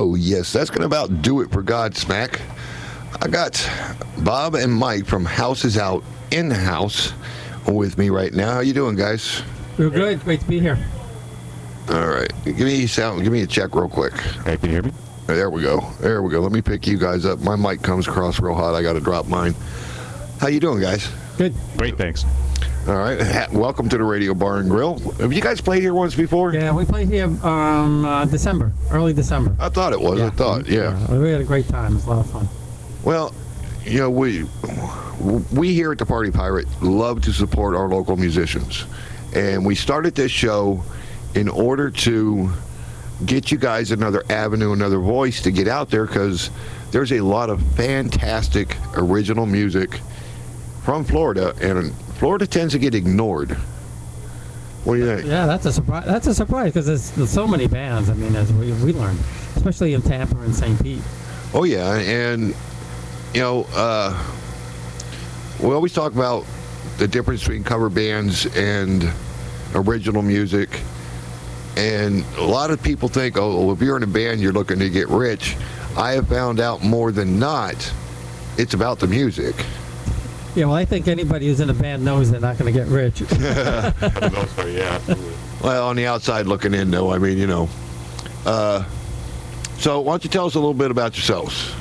Oh, yes, that's going to about do it for Godsmack. I got Bob and Mike from House is Out in the house with me right now. How you doing, guys? We're good. Great to be here. All right. Give me a check real quick. Hey, can you hear me? There we go. Let me pick you guys up. My mic comes across real hot. I got to drop mine. How you doing, guys? Good. Great, thanks. All right. Welcome to the Radio Bar and Grill. Have you guys played here once before? Yeah, we played here December, early December. I thought it was. Yeah. I thought, yeah. We had a great time. It was a lot of fun. Well, you know, we here at the Party Pirate love to support our local musicians. And we started this show in order to get you guys another avenue, another voice to get out there, because there's a lot of fantastic original music from Florida, and Florida tends to get ignored. What do you think? Yeah, that's a surprise. That's a surprise because there's so many bands. I mean, as we learned, especially in Tampa and St. Pete. Oh yeah, and you know, we always talk about the difference between cover bands and original music. And a lot of people think, oh, if you're in a band, you're looking to get rich. I have found out more than not, it's about the music. Yeah, well, I think anybody who's in a band knows they're not going to get rich. For the most part, yeah, absolutely. Well, on the outside looking in, though, I mean, you know. So why don't you tell us a little bit about yourselves?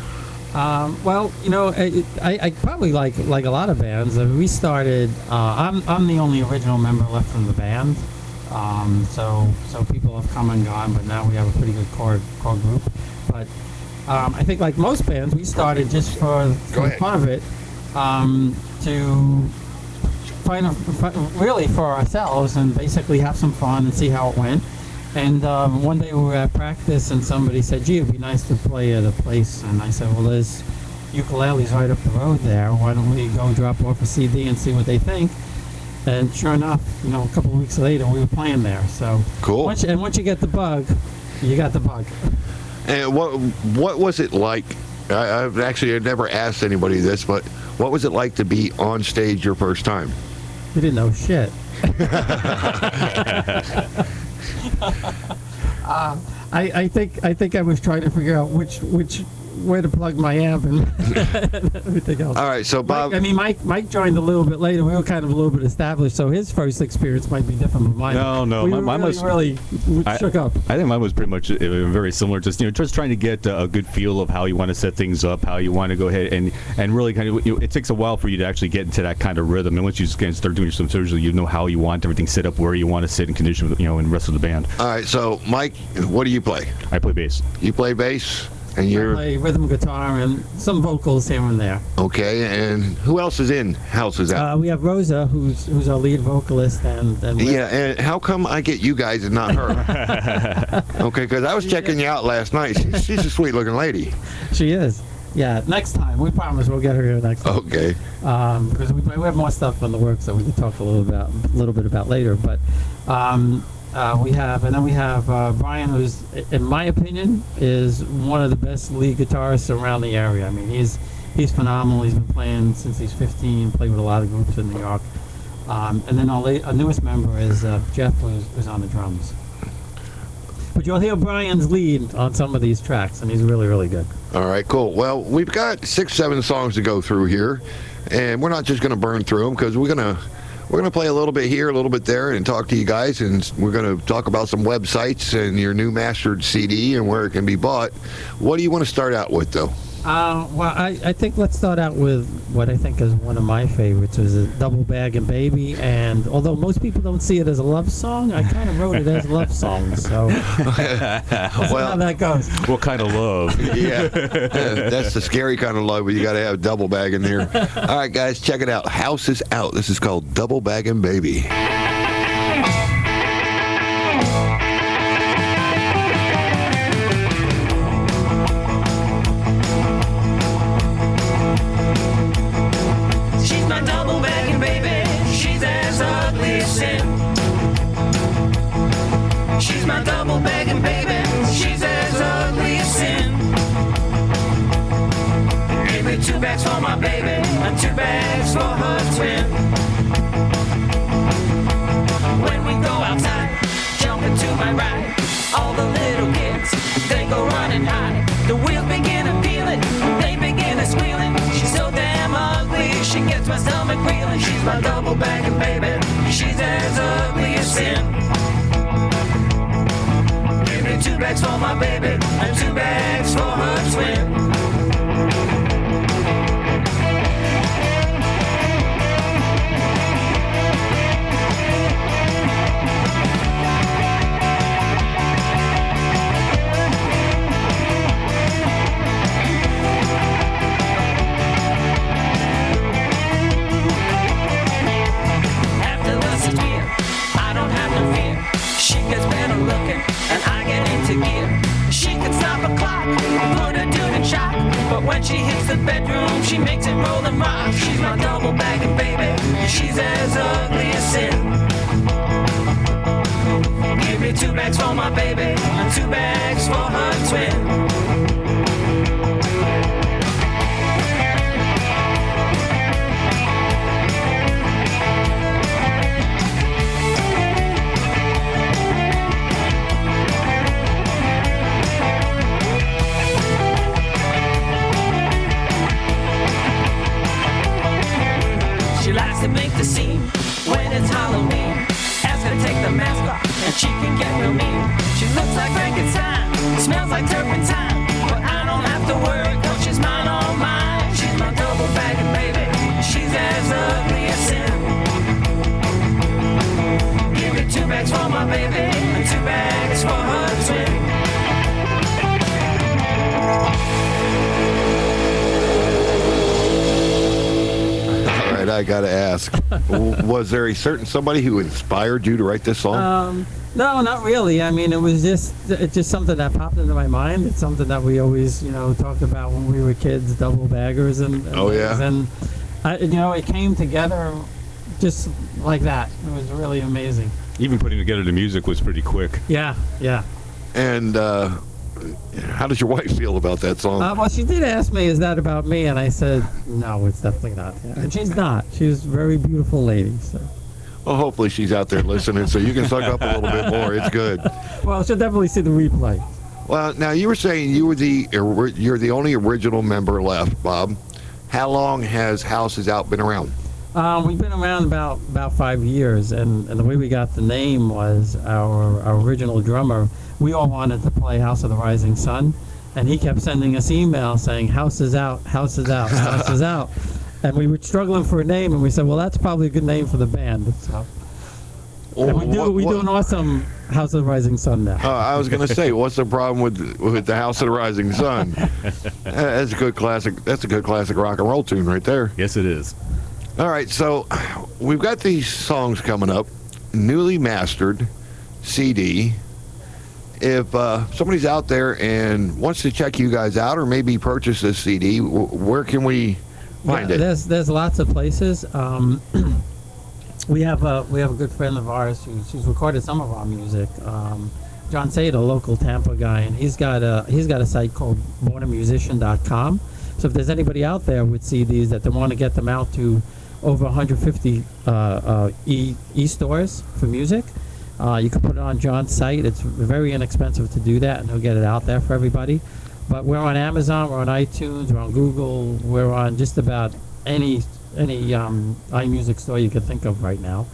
Well, you know, I probably like a lot of bands. I mean, we started. I'm the only original member left from the band. So people have come and gone, but now we have a pretty good core group. But I think, like most bands, we started just for the fun of it, to really for ourselves and basically have some fun and see how it went. And one day we were at practice and somebody said, gee, it'd be nice to play at a place. And I said, well, there's ukuleles right up the road there. Why don't we go drop off a CD and see what they think? And sure enough, you know, a couple of weeks later, we were playing there. So cool. Once you get the bug, you got the bug. And what was it like? I've never asked anybody this, but what was it like to be on stage your first time? We didn't know shit. I think I was trying to figure out where to plug my amp and everything else. All right, so Bob. Mike joined a little bit later. We were kind of a little bit established, so his first experience might be different from mine. No, mine was really shook up. I think mine was pretty much very similar. Just trying to get a good feel of how you want to set things up, how you want to go ahead and really kind of. It takes a while for you to actually get into that kind of rhythm. And once you start doing some surgery, you know how you want everything set up, where you want to sit in condition with and the rest of the band. All right, so Mike, what do you play? I play bass. You play bass? And I play rhythm guitar and some vocals here and there. Okay, and who else is in House is Out? We have Rosa, who's our lead vocalist, and yeah. And how come I get you guys and not her? Okay, because I was checking you out last night. She's a sweet-looking lady. She is. Yeah. Next time, we promise we'll get her here next time. Okay. Because we have more stuff on the works that we can talk a little bit about later, but. We have Brian, who's, in my opinion, is one of the best lead guitarists around the area. I mean, he's phenomenal. He's been playing since he's 15, played with a lot of groups in New York. And then our newest member is Jeff, who's on the drums. But you'll hear Brian's lead on some of these tracks, and he's really, really good. All right, cool. Well, we've got 6-7 songs to go through here, and we're not just going to burn through them, because we're going to play a little bit here, a little bit there, and talk to you guys, and we're going to talk about some websites and your new mastered CD and where it can be bought. What do you want to start out with, though? Well, I think let's start out with what I think is one of my favorites, is a Double Baggin' Baby, and although most people don't see it as a love song, I kind of wrote it as a love song, so we'll see how that goes. What kind of love? Yeah, that's the scary kind of love, but you got to have double bag in there. All right, guys, check it out. House is Out. This is called Double Baggin' Baby. She's my double bagging baby, she's as ugly as sin. Give me 2 bags for my baby, and 2 bags for her twin. When we go outside, jump into my ride, all the little kids, they go running high. She's my double bagging baby. She's as ugly as sin. Give me 2 bags for my baby and 2 bags for her twin. After the 6th year, I don't have no fear. She gets better looking, and I get into gear. She can stop a clock, put a dude in shock. But when she hits the bedroom, she makes it roll and rock. She's my double bagging baby. She's as ugly as sin. Give me 2 bags for my baby and 2 bags for her twin. She likes to make the scene when it's Halloween. Ask her to take the mask off and she can get real mean. She looks like Frankenstein, smells like turpentine. But I don't have to worry 'cause she's mine, all mine. She's my double bagging baby. She's as ugly as sin. Give me 2 bags for my baby and 2 bags for her twin. All right, I got to ask, was there a certain somebody who inspired you to write this song? No, not really. I mean, it's just something that popped into my mind. It's something that we always, talked about when we were kids, double baggers and Oh, yeah. things. And it came together just like that. It was really amazing. Even putting together the music was pretty quick. Yeah. And how does your wife feel about that song? Well, she did ask me, "Is that about me?" And I said, "No, it's definitely not." Yeah. And she's not. She's a very beautiful lady. So. Well, hopefully she's out there listening, so you can suck up a little bit more. It's good. Well, she'll definitely see the replay. Well, now you were saying you're the only original member left, Bob. How long has Houses Out been around? We've been around about 5 years, and the way we got the name was our original drummer. We all wanted to play House of the Rising Sun, and he kept sending us emails saying, "House is out, house is out, house is out." And we were struggling for a name, and we said, well, that's probably a good name for the band. So. And we do an awesome House of the Rising Sun now. I was going to say, what's the problem with the House of the Rising Sun? That's a good classic. That's a good classic rock and roll tune right there. Yes, it is. All right, so we've got these songs coming up, newly mastered CD. If somebody's out there and wants to check you guys out, or maybe purchase this CD, where can we find it? There's lots of places. We have a good friend of ours who's recorded some of our music. John Sade, a local Tampa guy, and he's got a site called bornamusician.com. So if there's anybody out there with CDs that they want to get them out to over 150 e-stores for music, you can put it on John's site. It's very inexpensive to do that, and he'll get it out there for everybody. But we're on Amazon, we're on iTunes, we're on Google, we're on just about any iMusic store you can think of right now.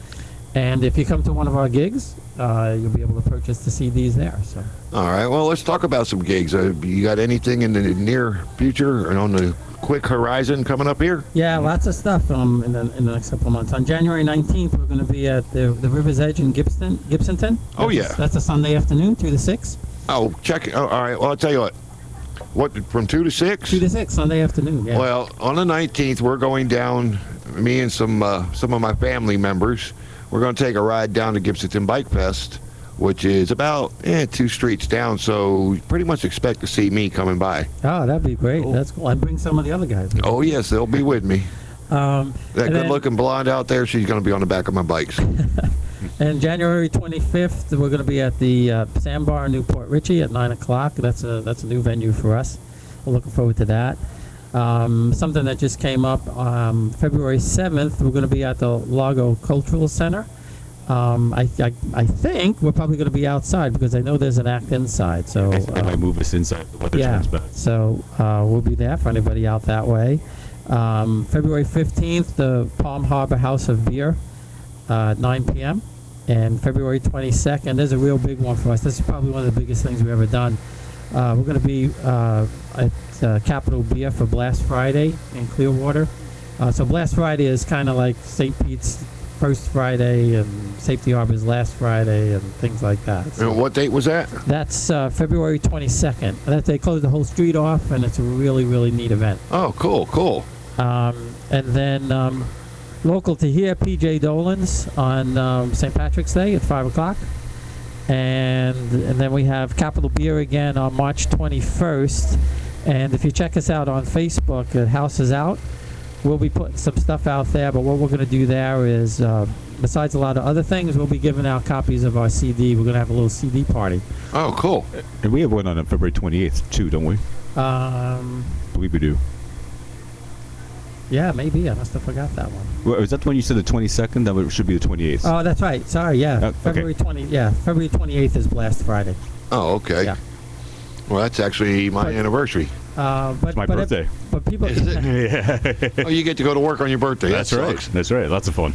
And if you come to one of our gigs, you'll be able to purchase the CDs there. So. All right, well, let's talk about some gigs. You got anything in the near future and on the quick horizon coming up here? Yeah, lots of stuff in the next couple of months. On January 19th, we're going to be at the River's Edge in Gibsonton. Oh, yeah. That's a Sunday afternoon, 2 to 6. Oh, check it. Oh, all right, well, I'll tell you what. What, from 2 to 6? 2 to 6, Sunday afternoon, yeah. Well, on the 19th, we're going down, me and some of my family members, we're going to take a ride down to Gibsonton Bike Fest, which is about 2 streets down, so you pretty much expect to see me coming by. Oh, that'd be great. Cool. That's cool. I'd bring some of the other guys with me. Oh, yes, they'll be with me. That and then- good-looking blonde out there, she's going to be on the back of my bikes. And January 25th, we're going to be at the Sandbar in Newport Richey at 9 o'clock. That's a new venue for us. We're looking forward to that. Something that just came up, February 7th, we're going to be at the Largo Cultural Center. I think we're probably going to be outside because I know there's an act inside. So They might move us inside. The weather turns bad. so we'll be there for anybody out that way. February 15th, the Palm Harbor House of Beer, 9 p.m. And February 22nd, there's a real big one for us. This is probably one of the biggest things we've ever done. We're going to be at Capital Beer for Blast Friday in Clearwater. So Blast Friday is kind of like St. Pete's first Friday and Safety Harbor's last Friday and things like that. So And what date was that? that's February 22nd. They close the whole street off, and it's a really, really neat event. Oh, cool. And then local to here, PJ Dolan's on St. Patrick's Day at 5 o'clock. And then we have Capital Beer again on March 21st. And if you check us out on Facebook at House is Out, we'll be putting some stuff out there. But what we're going to do there is, besides a lot of other things, we'll be giving out copies of our CD. We're going to have a little CD party. Oh, cool. And we have one on February 28th too, don't we? I believe we do. Yeah, maybe. I must have forgot that one. Well, is that the one you said the 22nd? That should be the 28th. Oh, that's right. Sorry, yeah. Okay. February 28th is Blast Friday. Oh, okay. Yeah. Well, that's actually my anniversary. But It's my birthday. But people, Is it? Yeah. Oh, you get to go to work on your birthday. That's That right. sucks. That's right. Lots of fun.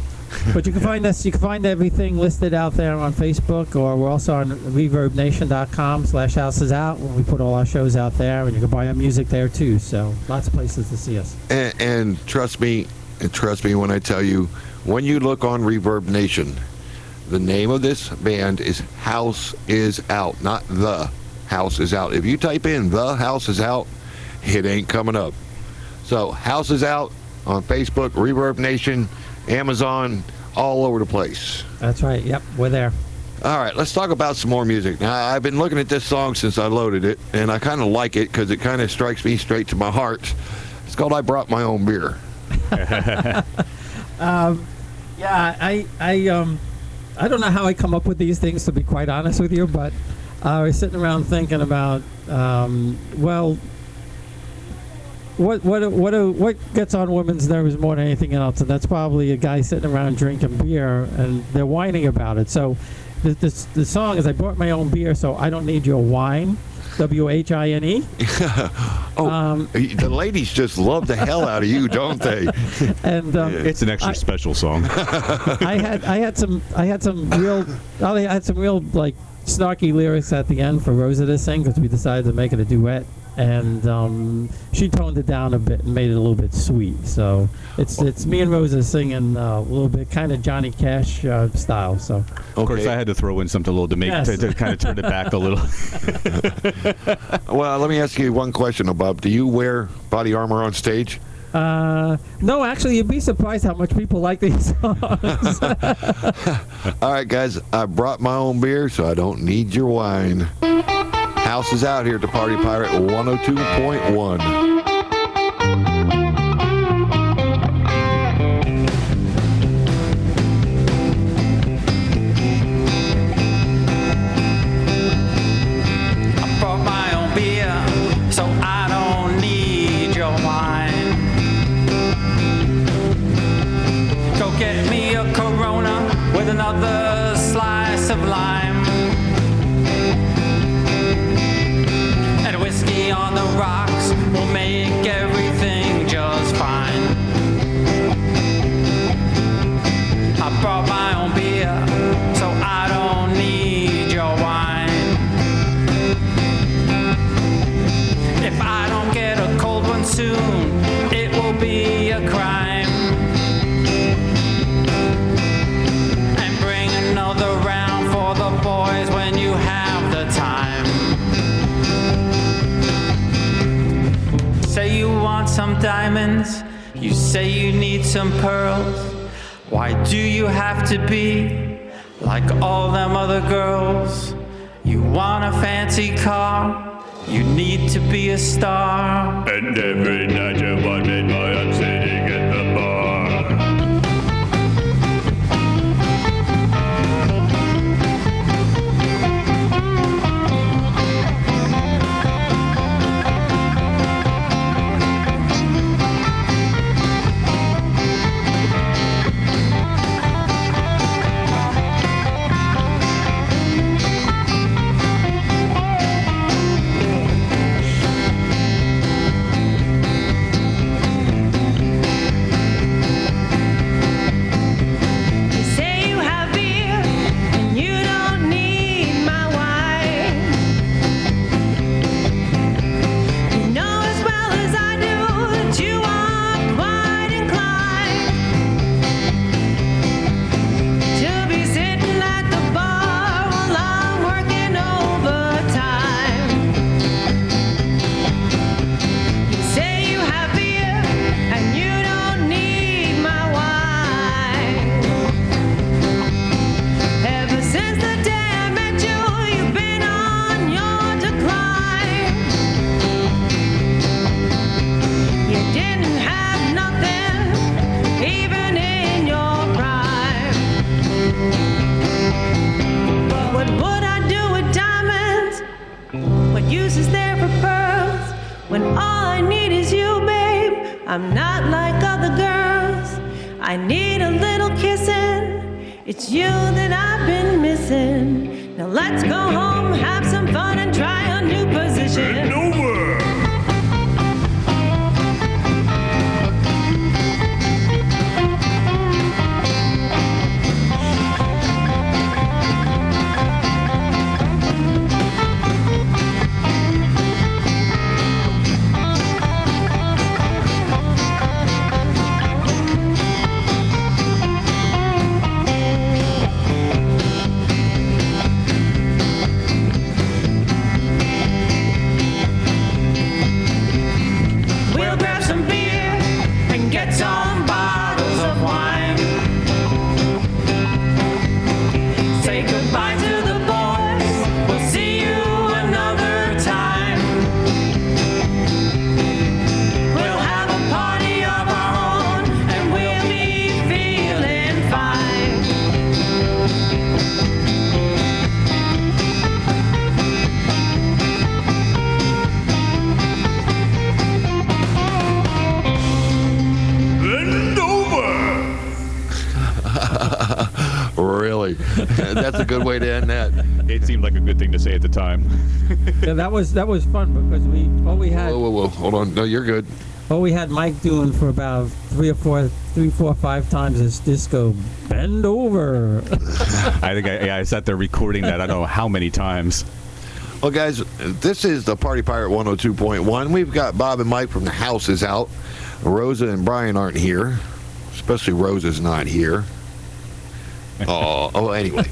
but you can find us. You can find everything listed out there on Facebook, or we're also on ReverbNation.com/HouseIsOut, where we put all our shows out there, and you can buy our music there too. So lots of places to see us. And trust me when I tell you, when you look on Reverb Nation, the name of this band is House is Out, not The House is Out. If you type in The House is Out, it ain't coming up. So House is Out on Facebook, Reverb Nation, Amazon, all over the place. That's right. Yep, we're there. All right, let's talk about some more music. Now, I've been looking at this song since I loaded it, and I kind of like it because it kind of strikes me straight to my heart. It's called I Brought My Own Beer. Yeah, I don't know how I come up with these things, to be quite honest with you, but I was sitting around thinking about, well, what gets on women's nerves more than anything else, and that's probably a guy sitting around drinking beer and they're whining about it. So the song is I brought my own beer, so I don't need your wine. WHINE. The ladies just love the hell out of you, don't they? And It's an extra special song. I had some real like snarky lyrics at the end for Rosa to sing because we decided to make it a duet, and she toned it down a bit and made it a little bit sweet. So it's me and Rosa singing a little bit kind of Johnny Cash style. So Of course, I had to throw in something a little to make Yes. to kind of turn it back a little. Well, let me ask you one question, Bob. Do you wear body armor on stage? no, actually, you'd be surprised how much people like these songs. All right, guys, I brought my own beer, so I don't need your wine. House is Out here at the Party Pirate 102.1. I brought my own beer, so I don't need your wine. Go get me a Corona with another slice of lime. And a whiskey on the rocks will make everything just fine. I brought my own beer, so I don't need your wine. If I don't get a cold one soon, it will be a crime. And bring another round for the boys when you have the time. Say you want some diamonds, you say you need some pearls. Why do you have to be like all them other girls? You want a fancy car, you need to be a star. And every night you're wondering why I'm sitting at the bar. What would I do with diamonds? What use is there for pearls when all I need is you, babe? I'm not like other girls. I need a little kissing. It's you that I've been missing. Now let's go home, have some fun, and try a new position. We'll grab some beer and get some bottles of wine. Say goodbye to the boys. We'll see you another time. We'll have a party of our own and we'll be feeling fine. Really? That's a good way to end that. It seemed like a good thing to say at the time. Yeah, that was fun because we had Whoa. Hold on. No, you're good. we had Mike doing for about 3, 4, 5 times this disco bend over. I think I sat there recording that I don't know how many times. Well, guys, this is the Party Pirate 102.1. We've got Bob and Mike from the house is out. Rosa and Brian aren't here. Especially Rosa's not here. Anyway.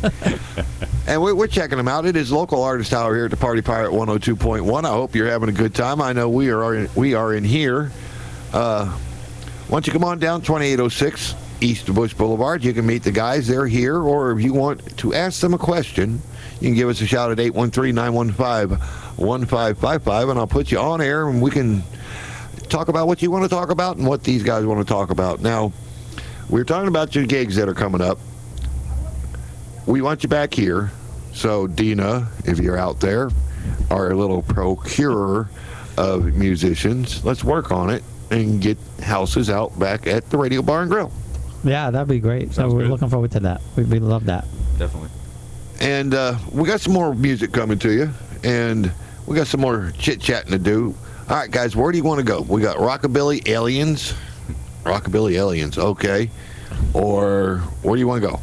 And we're checking them out. It is local artist hour here at the Party Pirate 102.1. I hope you're having a good time. I know we are in here. Why don't you come on down 2806 East Bush Boulevard. You can meet the guys. They're here. Or if you want to ask them a question, you can give us a shout at 813-915-1555, and I'll put you on air, and we can talk about what you want to talk about and what these guys want to talk about. Now, we're talking about your gigs that are coming up. We want you back here. So, Dina, if you're out there, our little procurer of musicians, let's work on it and get houses out back at the Radio Bar and Grill. Yeah, that'd be great. So Sounds we're good. looking forward to that. We love that. Definitely. And we got some more music coming to you, and we got some more chit-chatting to do. All right, guys, where do you want to go? We got Rockabilly Aliens. Rockabilly Aliens, okay. Or where do you want to go?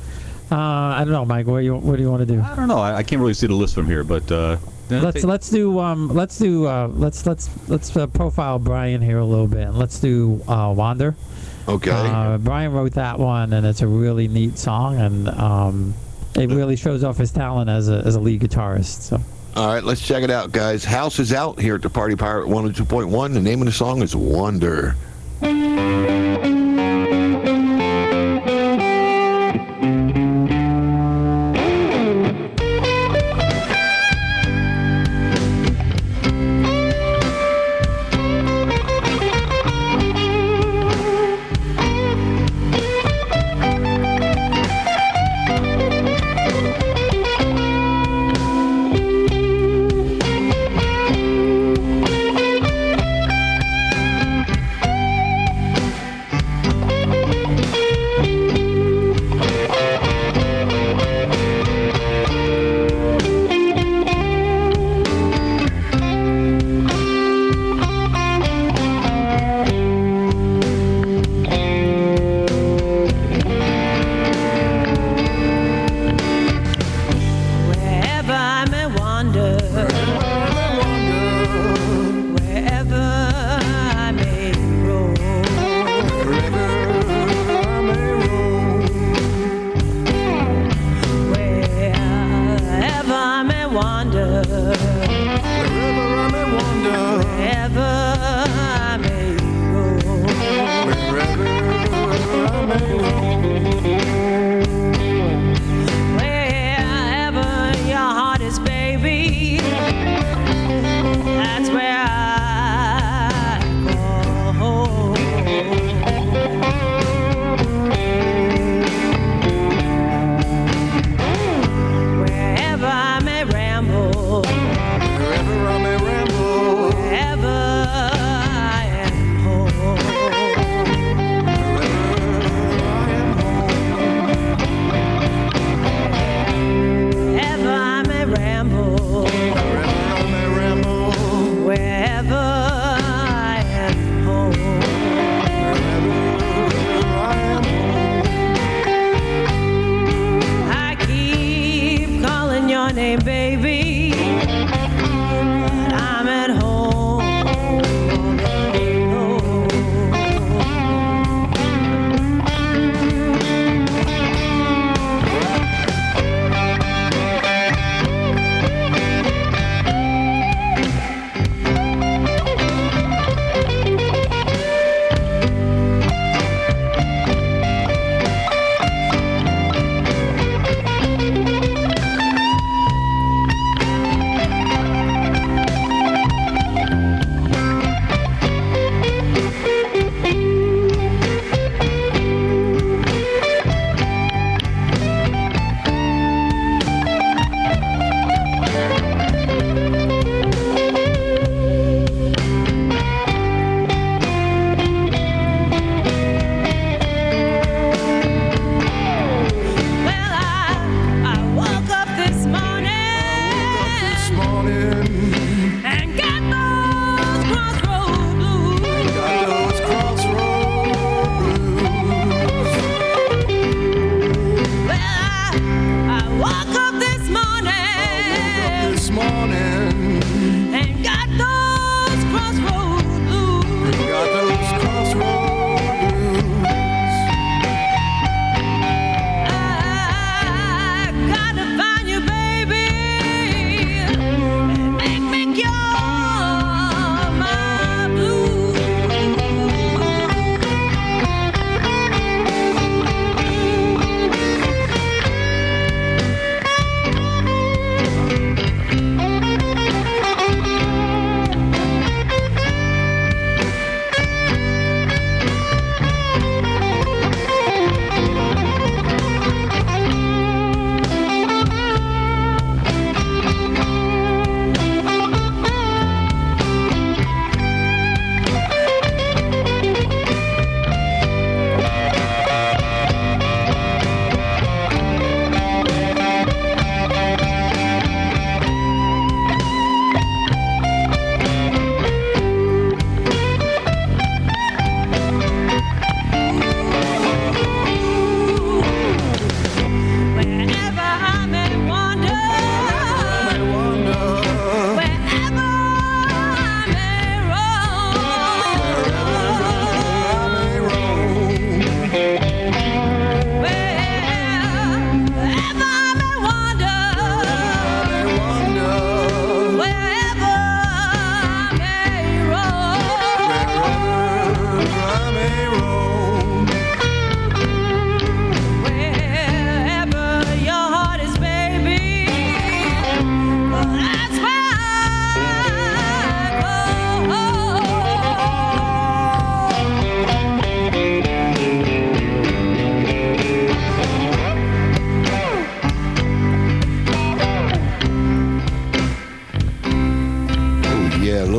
I don't know, Mike. What do you want to do? I don't know. I can't really see the list from here, but Let's profile Brian here a little bit, and let's do Wander. Okay. Brian wrote that one, and it's a really neat song, and it really shows off his talent as a lead guitarist. So. All right, let's check it out, guys. House is out here at the Party Pirate 102.1. The name of the song is Wonder. money, baby, but I'm at home.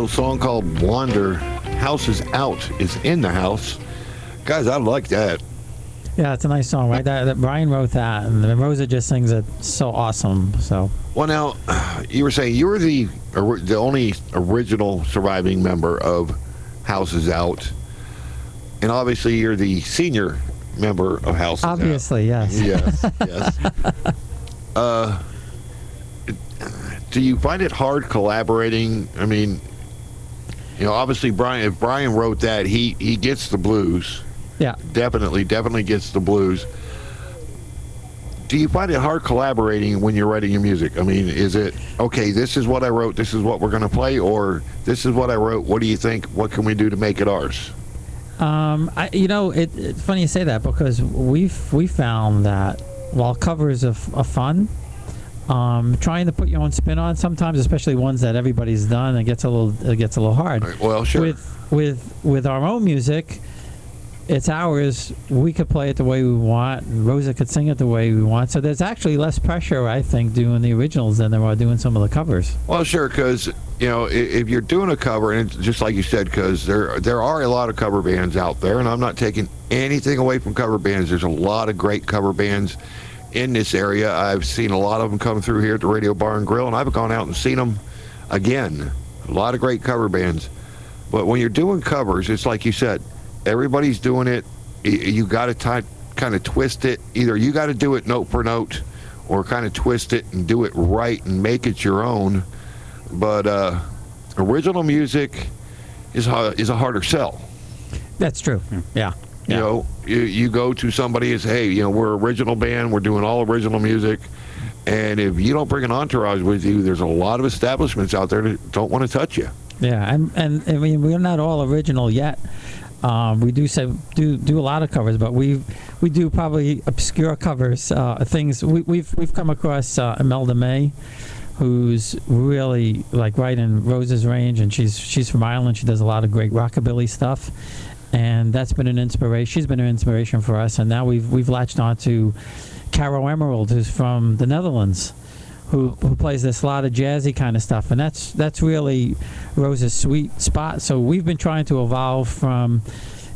Song called Wander. House is out is in the house. Guys, I like that. Yeah, it's a nice song, right? That Brian wrote that, and Rosa just sings it so awesome. So. Well, now you were saying you were the only original surviving member of House is Out, and obviously you're the senior member of House is Out. Obviously, yes. Yes, yes. Do you find it hard collaborating? I mean, you know, obviously if Brian wrote that, he gets the blues. Yeah. Definitely gets the blues. Do you find it hard collaborating when you're writing your music? I mean, is it, okay, this is what I wrote, this is what we're going to play, or this is what I wrote, what do you think, what can we do to make it ours? It's funny you say that, because we found that while covers are fun, trying to put your own spin on sometimes, especially ones that everybody's done, it gets a little hard. Right, well, sure. With our own music, it's ours. We could play it the way we want. Rosa could sing it the way we want. So there's actually less pressure, I think, doing the originals than there are doing some of the covers. Well, sure, because if you're doing a cover, and it's just like you said, because there are a lot of cover bands out there, and I'm not taking anything away from cover bands. There's a lot of great cover bands in this area. I've seen a lot of them come through here at the Radio Bar and Grill, and I've gone out and seen them again. A lot of great cover bands. But when you're doing covers, it's like you said, everybody's doing it. You got to kind of twist it. Either you got to do it note for note, or kind of twist it and do it right and make it your own. But original music is a harder sell. That's true. Yeah. You know, you go to somebody and say, hey, you know, we're an original band, we're doing all original music, and if you don't bring an entourage with you, there's a lot of establishments out there that don't want to touch you. Yeah, and I mean, we're not all original yet. We do a lot of covers, but we do probably obscure covers, things. We've come across Imelda May, who's really like right in Rose's range, and she's from Ireland. She does a lot of great rockabilly stuff, and that's been an inspiration. She's been an inspiration for us, and now we've latched on to Caro Emerald, who's from the Netherlands, who plays this lot of jazzy kind of stuff, and that's really Rose's sweet spot. So we've been trying to evolve from,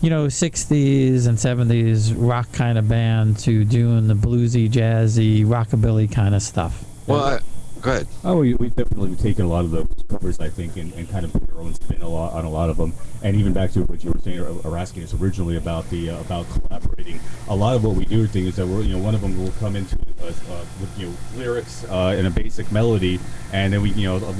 60s and 70s rock kind of band to doing the bluesy, jazzy, rockabilly kind of stuff. Well, go ahead. Oh, we've definitely taken a lot of those covers, I think, and kind of put our own spin on a lot of them. And even back to what you were saying or asking us originally about about collaborating. A lot of what we do is that we're, one of them will come into us with lyrics and a basic melody, and then we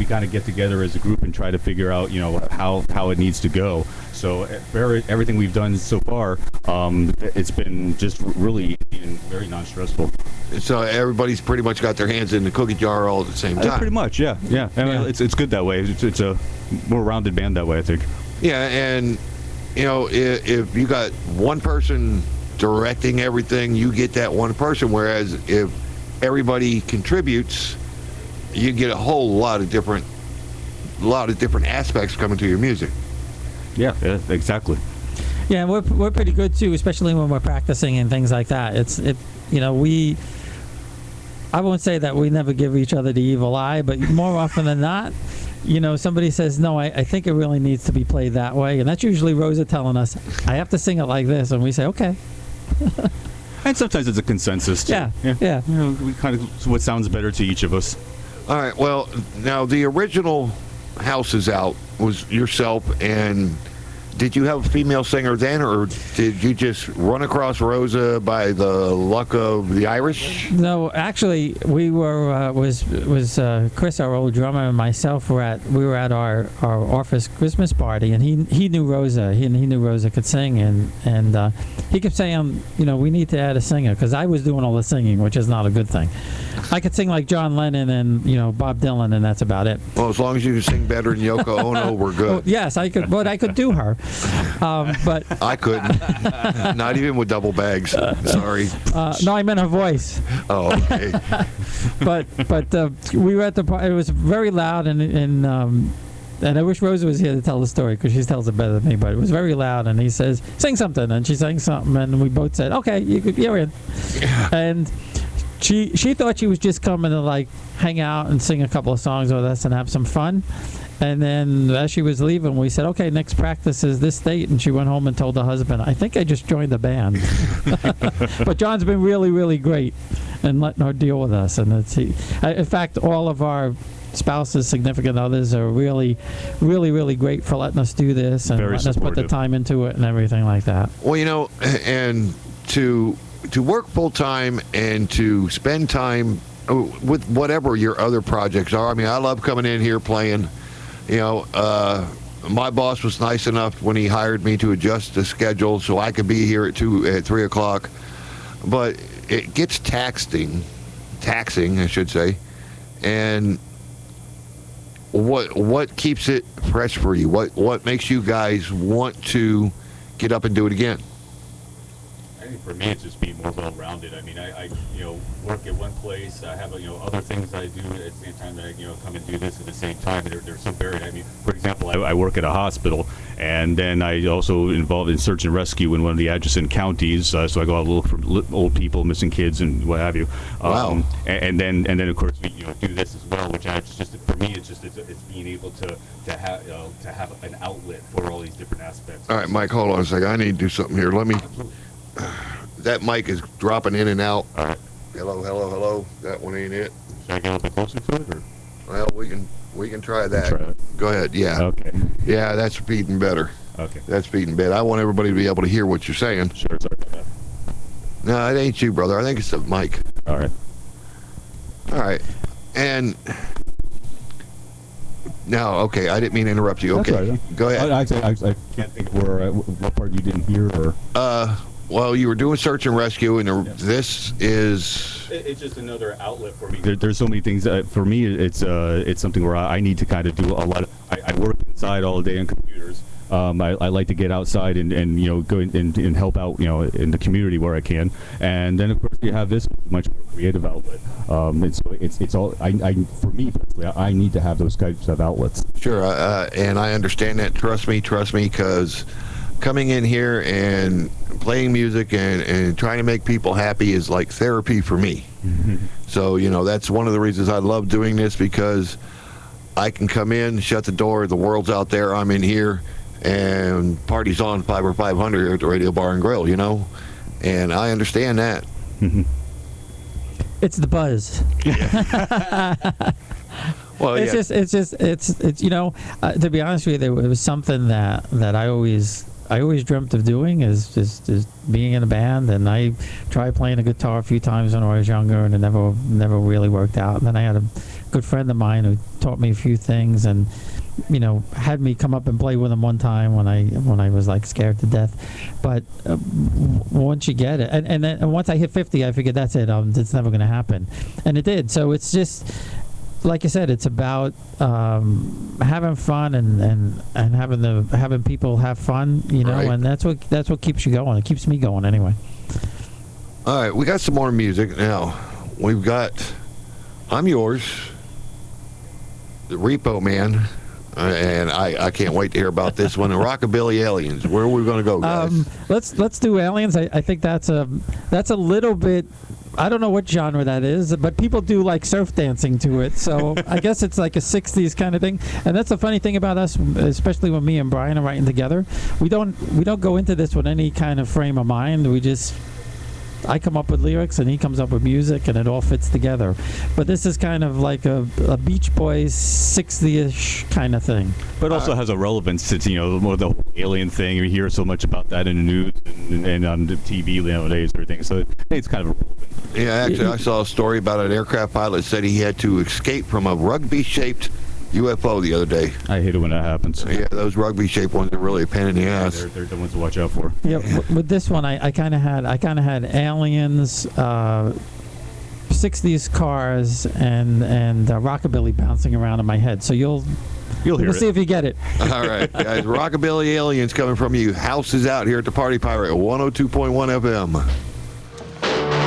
kind of get together as a group and try to figure out how it needs to go. So everything we've done so far, it's been just really easy and very non-stressful. So everybody's pretty much got their hands in the cookie jar all at the same time. Pretty much, yeah. I mean, it's good that way. It's a more rounded band that way, I think. Yeah, and if you got one person directing everything, you get that one person. Whereas if everybody contributes, you get a whole lot of different aspects coming to your music. Yeah, exactly. Yeah, we're pretty good too, especially when we're practicing and things like that. I won't say that we never give each other the evil eye, but more often than not, somebody says, no, I think it really needs to be played that way. And that's usually Rosa telling us, I have to sing it like this. And we say, okay. And sometimes it's a consensus, too. Yeah. We kind of, what sounds better to each of us. All right, well, now the original House is Out was yourself, and did you have a female singer then, or did you just run across Rosa by the luck of the Irish? No, actually, we were was Chris, our old drummer, and myself we were at our office Christmas party, and he knew Rosa. He knew Rosa could sing, and he kept saying, we need to add a singer, because I was doing all the singing, which is not a good thing. I could sing like John Lennon and Bob Dylan, and that's about it. Well, as long as you can sing better than Yoko Ono, we're good. Well, yes, I could, but I could do her. But I couldn't. Not even with double bags. Sorry. No, I meant her voice. Oh, okay. But we were at the party. It was very loud, and I wish Rosa was here to tell the story, because she tells it better than me. But it was very loud, and he says, "Sing something," and she sang something, and we both said, "Okay, you're in." And she thought she was just coming to hang out and sing a couple of songs with us and have some fun. And then as she was leaving, we said, okay, next practice is this date. And she went home and told her husband, I think I just joined the band. But John's been really, really great in letting her deal with us. And in fact, all of our spouses, significant others are really, really, really great for letting us do this and Very letting us put the supportive. time into it and everything like that. Well, and to work full time and to spend time with whatever your other projects are. I mean, I love coming in here playing. My boss was nice enough when he hired me to adjust the schedule so I could be here at 3 o'clock. But it gets taxing, I should say. And what keeps it fresh for you? What makes you guys want to get up and do it again? I think for me, it's just being more well-rounded. I mean, I work at one place. I have other things I do at the same time that I come and do this at the same time. They're so varied. I mean, for example, I work at a hospital, and then I also involved in search and rescue in one of the adjacent counties. So I go out look for old people, missing kids, and what have you. Wow. And then of course we do this as well, which just for me it's being able to have an outlet for all these different aspects. All right, Mike, hold on a second. I need to do something here. Let me. That mic is dropping in and out. All right. Hello. That one ain't it. Should I get a little bit closer to it, or? Well, we can try that. Try it. Go ahead. Yeah. Okay. Yeah, that's feeding better. Okay. That's feeding better. I want everybody to be able to hear what you're saying. Sure. Sorry about that. No, it ain't you, brother. I think it's the mic. All right. All right. And now, okay, I didn't mean to interrupt you. That's Okay, right. go ahead. I can't think where what part you didn't hear or. Well, you were doing search and rescue, and this is. It's just another outlet for me. There's so many things. For me, it's something where I need to kind of do a lot of. I work inside all day on computers. I like to get outside and go and help out in the community where I can. And then of course you have this much more creative outlet. It's all for me personally. I need to have those types of outlets. Sure, and I understand that. Trust me, because coming in here and playing music and trying to make people happy is like therapy for me. Mm-hmm. So that's one of the reasons I love doing this, because I can come in, shut the door, the world's out there, I'm in here, and party's on 5 or 500 here at the Radio Bar and Grill, and I understand that. It's the buzz. Well, It's to be honest with you, it was something that I always dreamt of doing, is just being in a band. And I tried playing the guitar a few times when I was younger, and it never really worked out. And then I had a good friend of mine who taught me a few things, and had me come up and play with him one time when I was like scared to death. But once you get it, and then once I hit 50, I figured that's it. It's never going to happen, and it did. So it's just, like I said, it's about having fun and having people have fun, Right. and that's what keeps you going. It keeps me going anyway. All right, we got some more music now. We've got I'm Yours, the Repo Man, and I can't wait to hear about this one. The Rockabilly Aliens. Where are we going to go, guys? Let's do Aliens. I think that's a little bit. I don't know what genre that is, but people do like surf dancing to it. So I guess it's like a 60s kind of thing. And that's the funny thing about us, especially when me and Brian are writing together. We don't go into this with any kind of frame of mind. I come up with lyrics and he comes up with music, and it all fits together. But this is kind of like a Beach Boys 60-ish kind of thing. But also has a relevance to the whole alien thing. You hear so much about that in the news and on the TV nowadays and everything. So it's kind of relevant. Yeah, actually, I saw a story about an aircraft pilot said he had to escape from a rugby-shaped UFO the other day. I hate it when that happens. Yeah, those rugby-shaped ones are really a pain in the ass. They're the ones to watch out for. Yeah, with this one, I kind of had aliens, 60s cars, and rockabilly bouncing around in my head. So You'll hear we'll it. see if you get it. All right, guys, Rockabilly Aliens coming from you. House is out here at the Party Pirate, 102.1 FM.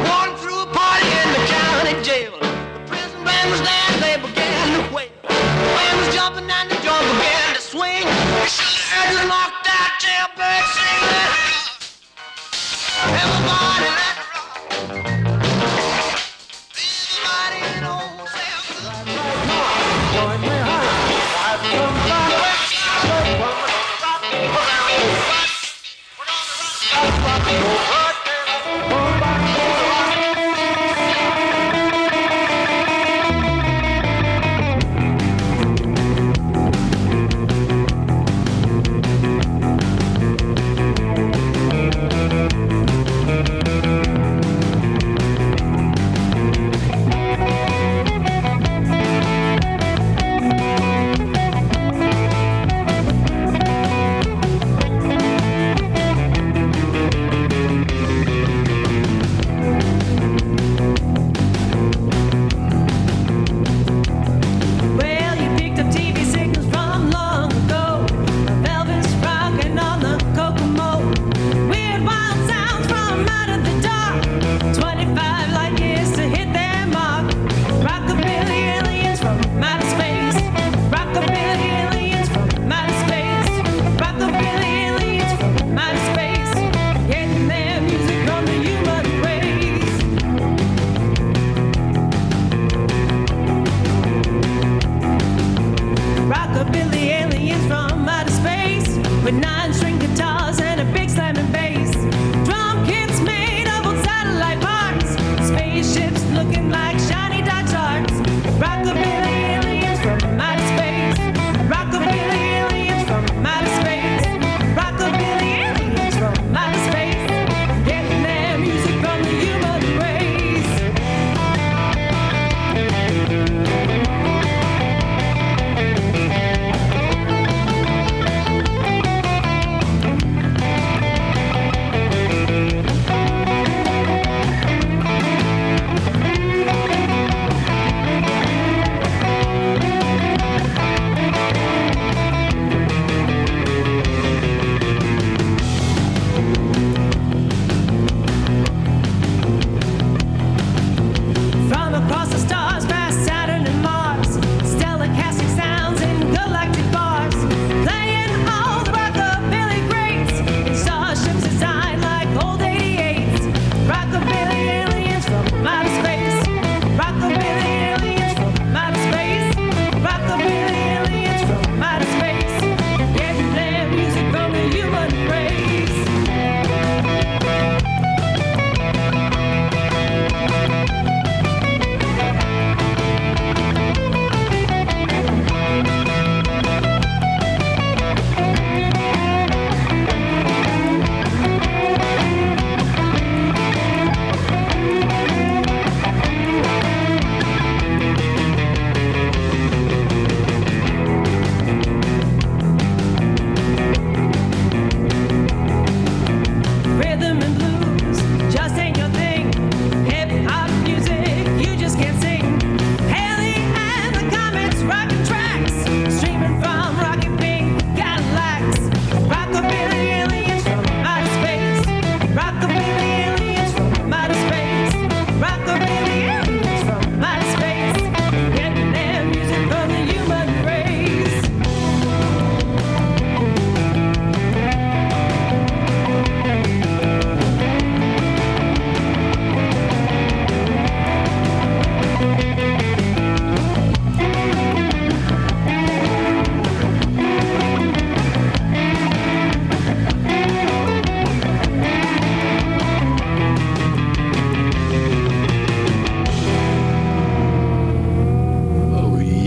Walking through a party in the county jail. The prison band was there, they began to wail. The band was jumping and the drum began to swing. You should have heard the knocked out jailbird sing that. Everybody let it rock. Everybody knows they're join me high. I've come back. We're on the rock.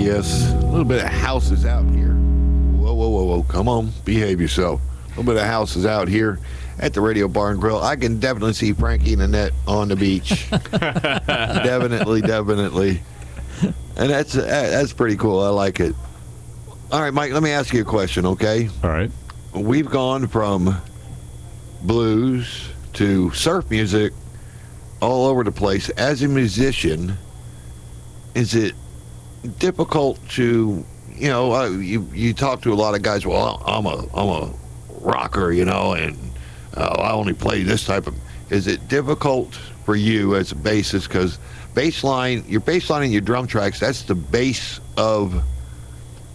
yes. A little bit of house is out here. Whoa, whoa, whoa, whoa. Come on, behave yourself. A little bit of house is out here at the Radio Bar and Grill. I can definitely see Frankie and Annette on the beach. Definitely. And that's pretty cool. I like it. All right, Mike, let me ask you a question, okay? All right. We've gone from blues to surf music all over the place. As a musician, is it difficult to, you talk to a lot of guys, well, I'm a rocker, and I only play this type of. Is it difficult for you as a bassist? Because your bass line and your drum tracks, that's the base of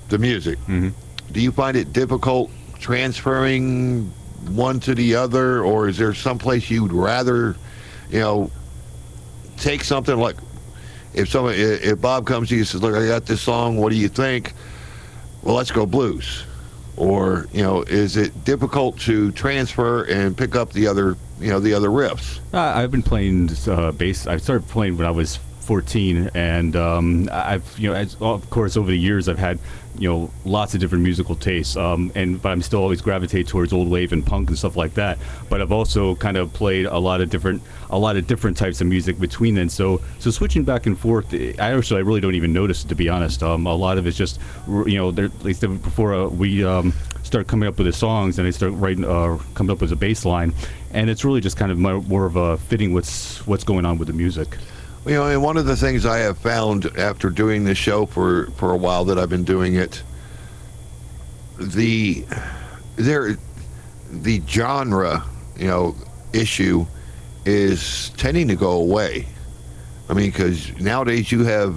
the music. Mm-hmm. Do you find it difficult transferring one to the other, or is there some place you'd rather, take something like, if Bob comes to you and says, look, I got this song, what do you think? Well, let's go blues. Or, is it difficult to transfer and pick up the other riffs? I've been playing bass. I started playing when I was 14, and of course, over the years, I've had, lots of different musical tastes. But I'm still always gravitate towards old wave and punk and stuff like that. But I've also kind of played a lot of different types of music between then. So switching back and forth, I really don't even notice it, to be honest. A lot of it's just, at least before we start coming up with the songs, and I start writing, coming up with a bass line, and it's really just kind of more of a fitting what's going on with the music. And one of the things I have found after doing this show for a while that I've been doing it, the genre, issue is tending to go away. I mean, because nowadays you have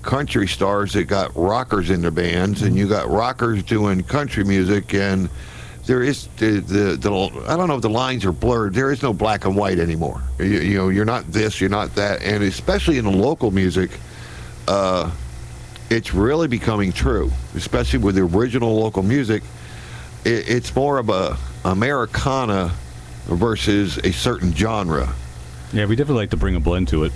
country stars that got rockers in their bands, and you got rockers doing country music, and there is the I don't know if the lines are blurred. There is no black and white anymore. You're not this, you're not that, and especially in the local music, it's really becoming true. Especially with the original local music, it's more of a Americana versus a certain genre. Yeah, we definitely like to bring a blend to it.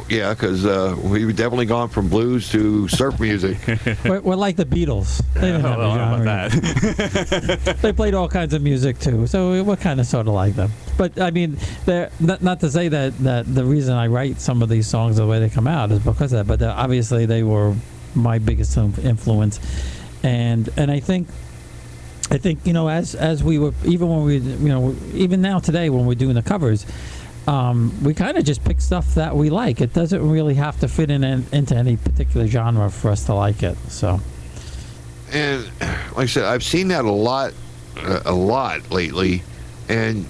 Yeah, because we've definitely gone from blues to surf music. We're like the Beatles. They didn't have a genre. That. They played all kinds of music too, so we're kind of sort of like them. But I mean, they're not to say that the reason I write some of these songs the way they come out is because of that. But obviously, they were my biggest influence, and I think as we were, even when we even now today when we're doing the covers. We kind of just pick stuff that we like. It doesn't really have to fit into any particular genre for us to like it. So, and like I said, I've seen that a lot lately, and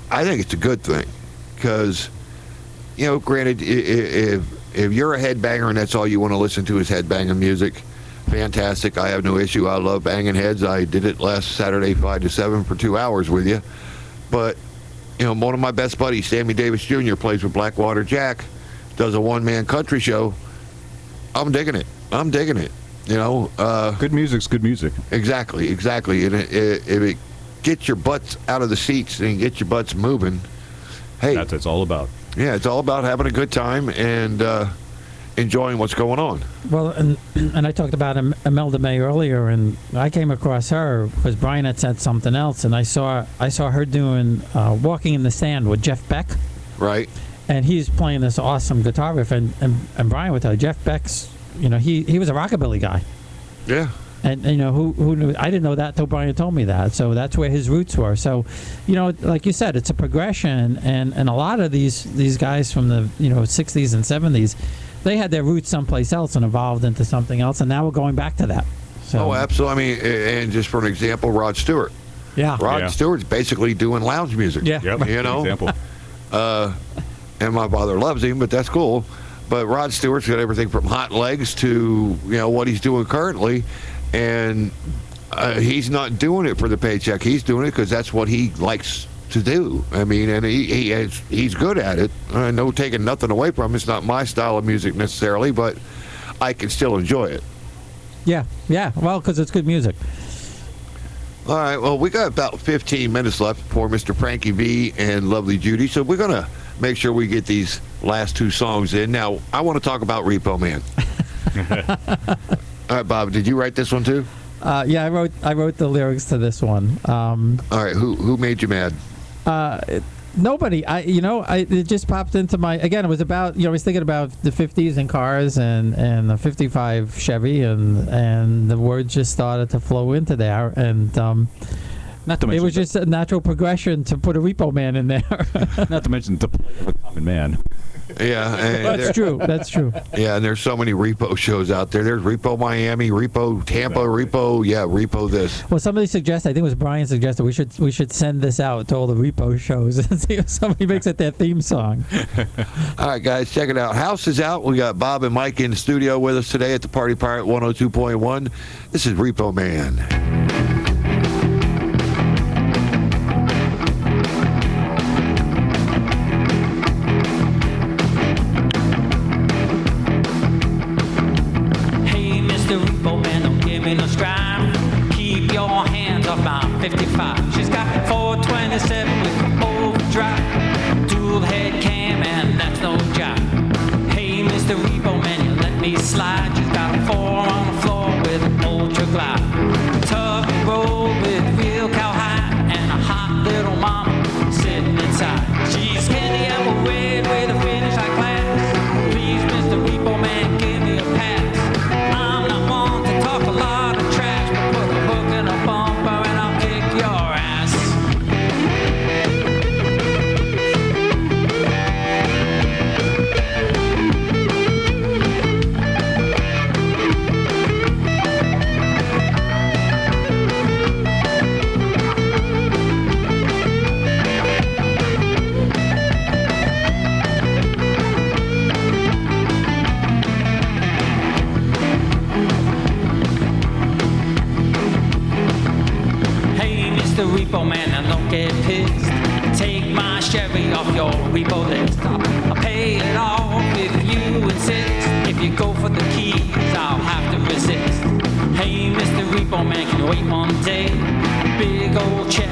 I think it's a good thing because, granted, if you're a headbanger and that's all you want to listen to is headbanging music, fantastic. I have no issue. I love banging heads. I did it last Saturday 5 to 7 for 2 hours with you, but. One of my best buddies, Sammy Davis Jr., plays with Blackwater Jack, does a one-man country show. I'm digging it. Good music's good music. Exactly. And if it gets your butts out of the seats and get your butts moving, hey. That's what it's all about. Yeah, it's all about having a good time and enjoying what's going on. Well, and I talked about Imelda May earlier, and I came across her because Brian had said something else, and I saw her doing Walking in the Sand with Jeff Beck. Right. And he's playing this awesome guitar riff, and Brian would tell you, Jeff Beck's, he was a rockabilly guy. Yeah. And who knew? I didn't know that till Brian told me that. So that's where his roots were. So, like you said, it's a progression, and a lot of these guys from the 60s and 70s, they had their roots someplace else and evolved into something else, and now we're going back to that. So. Oh, absolutely. I mean, and just for an example, Rod Stewart. Yeah. Rod Stewart's basically doing lounge music. Yeah. Yep. Example. And my father loves him, but that's cool. But Rod Stewart's got everything from Hot Legs to what he's doing currently, and he's not doing it for the paycheck. He's doing it because that's what he likes to do. I mean, and he's good at it. No taking nothing away from him. It's not my style of music necessarily, but I can still enjoy it. Yeah. Well, because it's good music. All right. Well, we got about 15 minutes left for Mr. Frankie V and Lovely Judy, so we're gonna make sure we get these last two songs in. Now, I want to talk about Repo Man. All All right, Bob, did you write this one too? Yeah, I wrote the lyrics to this one. All right, who made you mad? Nobody. It just popped into my. Again, it was about. I was thinking about the 50s and cars and the 55 Chevy and the words just started to flow into there and. Not to mention it was just a natural progression to put a Repo Man in there. not to mention the plight of a common man. Yeah, and That's true. That's true. Yeah, and there's so many repo shows out there. There's Repo Miami, Repo Tampa, Repo this. Well, somebody suggested. I think it was Brian suggested we should send this out to all the Repo shows and see if somebody makes it their theme song. All right, guys, check it out. House is out. We got Bob and Mike in the studio with us today at the Party Pirate 102.1. This is Repo Man. Mr. Repo Man, don't give me no strife. Keep your hands off my 55. She's got 427 with overdrive, dual head cam, and that's no jive. Hey, Mr. Repo Man, you let me slide. She's got a 4 on the floor with an ultra glide. Tough roll with real cowhide and a hot little mama sitting inside. She's candy apple red with a finish like glass. Please, Mr. Repo Man, give me a pass. I'm not one to talk a lot of trash, but put a hook in a bumper and I'll kick your ass. Hey, Mr. Repo Man, now don't get pissed. Take my Chevy off your repo list. I'll pay it off if you insist. If you go for the keys, I'll have to resist. Hey, Mr. Repo Man, can you wait one day? Big old check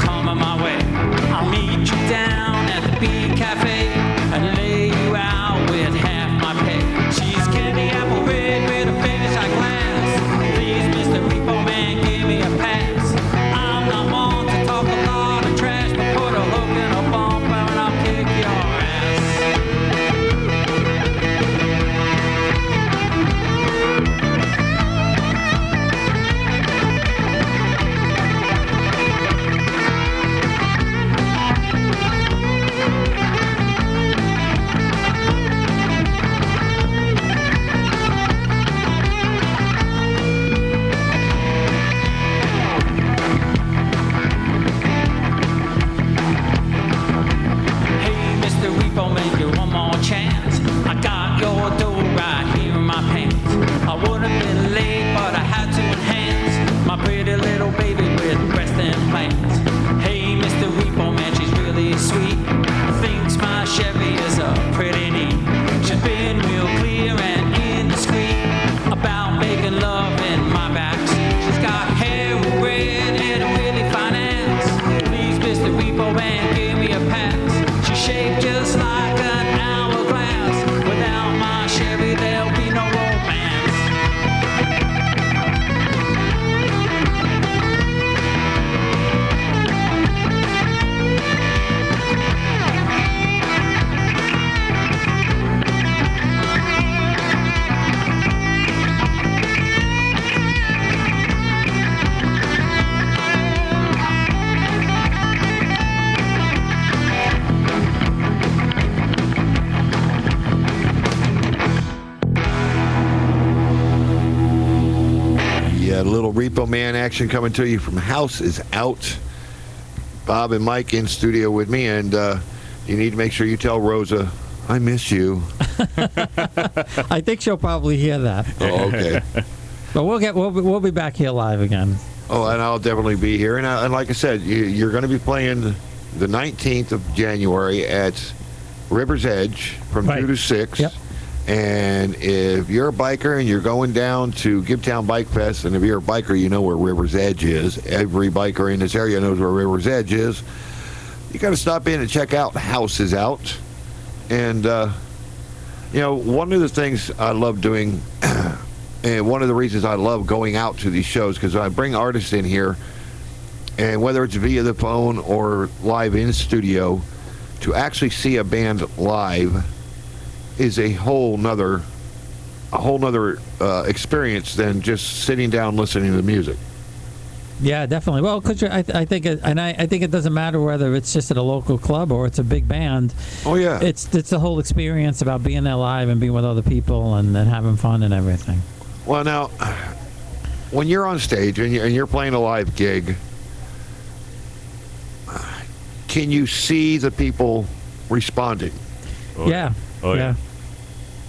coming my way. I'll meet you down at the B Cafe and lay you out with half my pay. She's candy apple red with a finish like glass. Please, Mr. Repo Man, give me a pass. I'm not one to talk a lot of trash, but put a hook in a bumper and I'll kick your ass. Hey, Mr. Repo Man, give one more chance. I got your dough right here in my pants. I would have been late, but I had to enhance my pretty little baby with breast implants. Hey, Mr. Repo Man, she's really sweet. Thinks my Chevy is a pretty neat. She's been real clear and indiscreet about making love in my backseat. She's got hair red and a really fine ass. Please, Mr. Repo Man, give me a pass. She's shaped just like an hourglass. Without my Chevy, there'll be no romance. Yeah, a little Repo Man action coming to you from House is Out. Bob and Mike in studio with me, and you need to make sure you tell Rosa, I miss you. I think she'll probably hear that. Oh, okay. But we'll be back here live again. Oh, and I'll definitely be here. And like I said, you're going to be playing the 19th of January at River's Edge from Right. 2 to 6. Yep. And if you're a biker and you're going down to Gibtown Bike Fest, and if you're a biker, you know where River's Edge is. Every biker in this area knows where River's Edge is. You got to stop in and check out House is Out. And, one of the things I love doing, and and one of the reasons I love going out to these shows, because I bring artists in here, and whether it's via the phone or live in studio, to actually see a band live is a whole nother experience than just sitting down listening to the music. Yeah, definitely. Well, because I think it doesn't matter whether it's just at a local club or it's a big band. Oh yeah, It's the whole experience about being there live and being with other people and having fun and everything. Well, now, when you're on stage and you're playing a live gig, can you see the people responding? Yeah. Oh, yeah.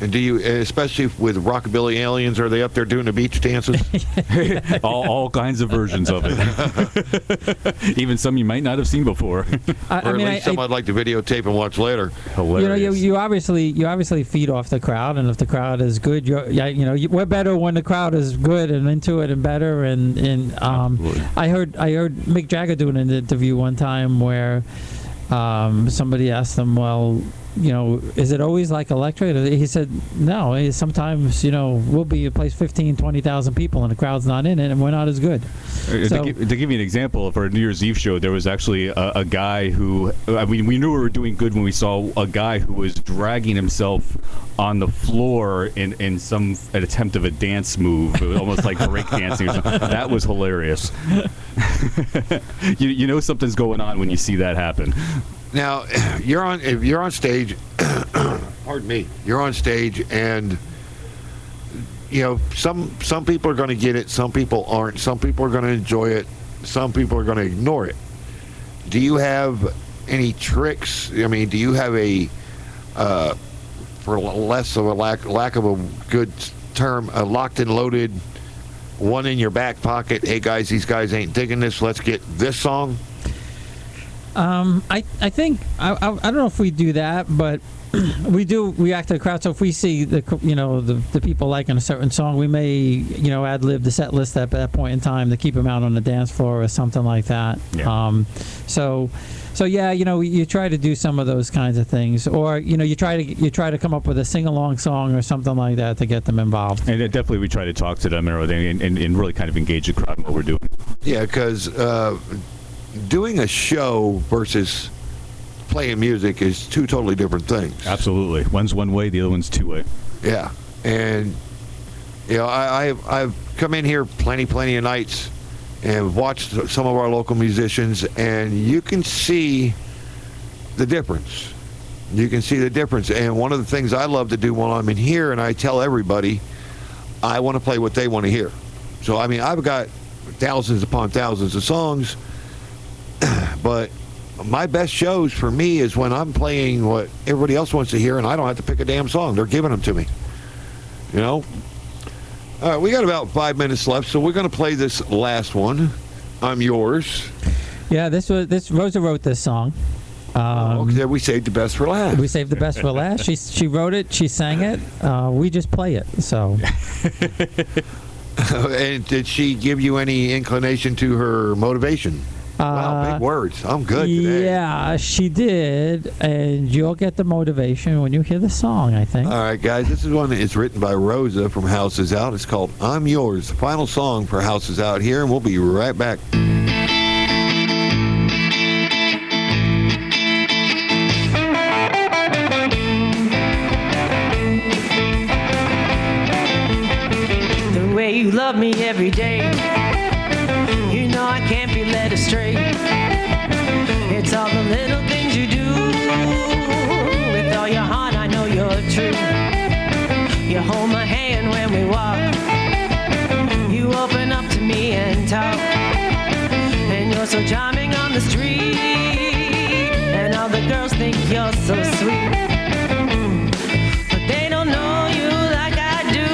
And do you, especially with Rockabilly Aliens, are they up there doing the beach dances? all kinds of versions of it. Even some you might not have seen before. Or at least some I'd like to videotape and watch later. Hilarious. You obviously feed off the crowd, and if the crowd is good, we're better when the crowd is good and into it and better. And I heard Mick Jagger doing an interview one time where somebody asked him, well, is it always like electric? He said, no, sometimes, we'll be a place 15, 20,000 people and the crowd's not in it and we're not as good. To give you an example, for a New Year's Eve show, there was actually a guy who, we knew we were doing good when we saw a guy who was dragging himself on the floor in an attempt of a dance move, almost like break dancing or something. That was hilarious. you know something's going on when you see that happen. Now, if you're on stage, pardon me, you're on stage, and some people are going to get it, some people aren't, some people are going to enjoy it, some people are going to ignore it. Do you have any tricks? I mean, do you have for less of a lack of a good term, a locked and loaded one in your back pocket? Hey guys, these guys ain't digging this. Let's get this song. I think I don't know if we do that, but we do react to the crowd. So if we see the people liking a certain song, we may ad lib the set list at that point in time to keep them out on the dance floor or something like that. Yeah. So yeah, you try to do some of those kinds of things, or you try to come up with a sing along song or something like that to get them involved. And definitely we try to talk to them and everything, and really kind of engage the crowd in what we're doing. Yeah, because doing a show versus playing music is two totally different things. Absolutely. One's one way, the other one's two way. Yeah, and I've come in here plenty of nights and watched some of our local musicians, and you can see the difference. You can see the difference. And one of the things I love to do while I'm in here, and I tell everybody, I want to play what they want to hear. So I mean, I've got thousands upon thousands of songs. But my best shows for me is when I'm playing what everybody else wants to hear, and I don't have to pick a damn song. They're giving them to me. All right, we got about 5 minutes left, so we're going to play this last one. I'm Yours. Yeah, Rosa wrote this song. Okay, we saved the best for last. We saved the best for last. She wrote it. She sang it. We just play it. So. And did she give you any inclination to her motivation? Wow, big words. I'm good today. Yeah, she did, and you'll get the motivation when you hear the song, I think. All right, guys, this is one that is written by Rosa from Houses Out. It's called I'm Yours, the final song for Houses Out here, and we'll be right back. The way you love me every day, I can't be led astray. It's all the little things you do. With all your heart, I know you're true. You hold my hand when we walk. You open up to me and talk. And you're so charming on the street. And all the girls think you're so sweet. But they don't know you like I do.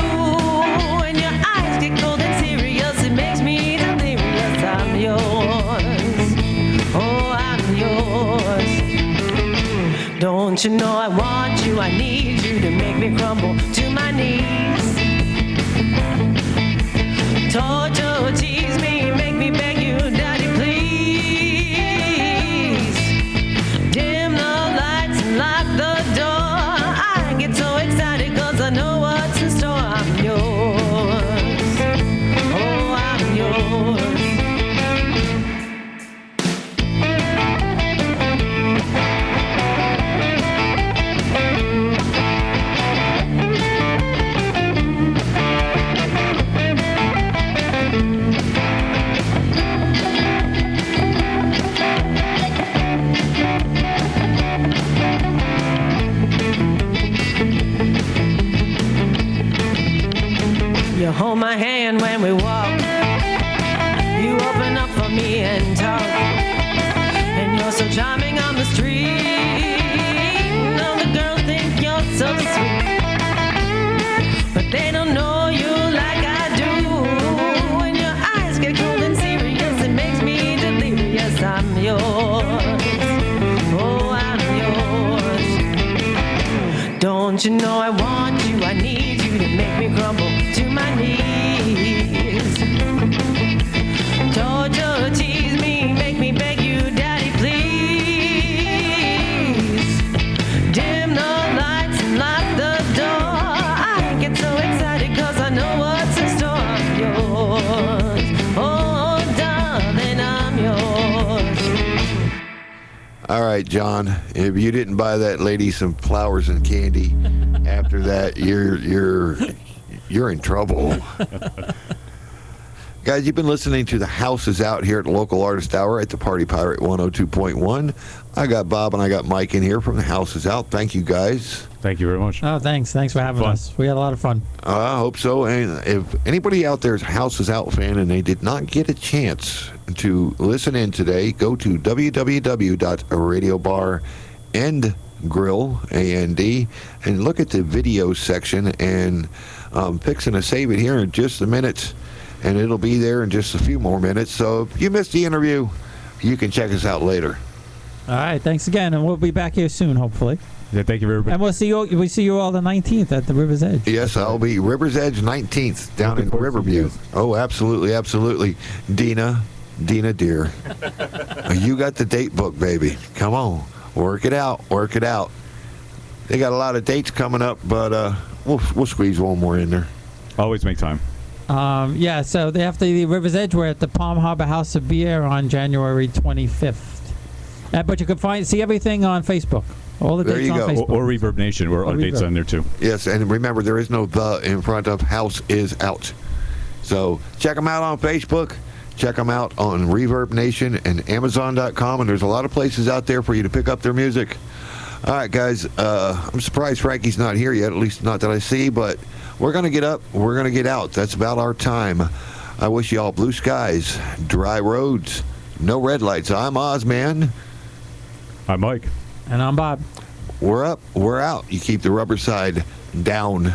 When your eyes get cold and serious, it makes me delirious. I'm yours, oh, I'm yours. Don't you know I want you, I need you to make me crumble to my knees. Torture, tease me, make me beg you, daddy, please. Dim the lights and lock the door. I get so excited 'cause I know what's in store. I'm yours. hold my hand when we walk. You open up for me and talk. And you're so charming on the street. All the girls think you're so sweet. But they don't know you like I do. When your eyes get cold and serious, it makes me delirious. I'm yours. Oh, I'm yours. Don't you know I want you? I need you to make me crumble to my knees. Torture, tease me, make me beg you, daddy, please. Dim the lights and lock the door. I get so excited 'cause I know what's in store. I'm yours. Oh, darling, I'm yours. All right, John. If you didn't buy that lady some flowers and candy after that, you're in trouble. Guys, you've been listening to The House is Out here at the Local Artist Hour at the Party Pirate 102.1. I got Bob and I got Mike in here from The House is Out. Thank you, guys. Thank you very much. Oh, thanks for having Fun. us. We had a lot of fun. I hope so. And if anybody out there is a House is Out fan and they did not get a chance to listen in today, go to www.radiobar.and grill, and look at the video section, and fixing to save it here in just a minute, and it'll be there in just a few more minutes. So if you missed the interview, you can check us out later. All right, thanks again, and we'll be back here soon, hopefully. Yeah, thank you very much. And we'll see you all the 19th at the River's Edge. Yes, I'll be River's Edge 19th down in Looking forward to Riverview. you. Oh, absolutely. Dina, dear. You got the date book, baby. Come on. Work it out. They got a lot of dates coming up, but we'll squeeze one more in there. Always make time. Yeah, so they have the River's Edge. We're at the Palm Harbor House of Beer on January 25th. But you can see everything on Facebook. All the There dates you on go. Facebook. Or Reverb Nation. We're on dates Reverb. on there too. Yes, and remember, there is no "the" in front of House is Out. So check them out on Facebook. Check them out on Reverb Nation and Amazon.com. And there's a lot of places out there for you to pick up their music. All right, guys. I'm surprised Frankie's not here yet, at least not that I see. But we're going to get up. We're going to get out. That's about our time. I wish you all blue skies, dry roads, no red lights. I'm Ozman. I'm Mike. And I'm Bob. We're up. We're out. You keep the rubber side down.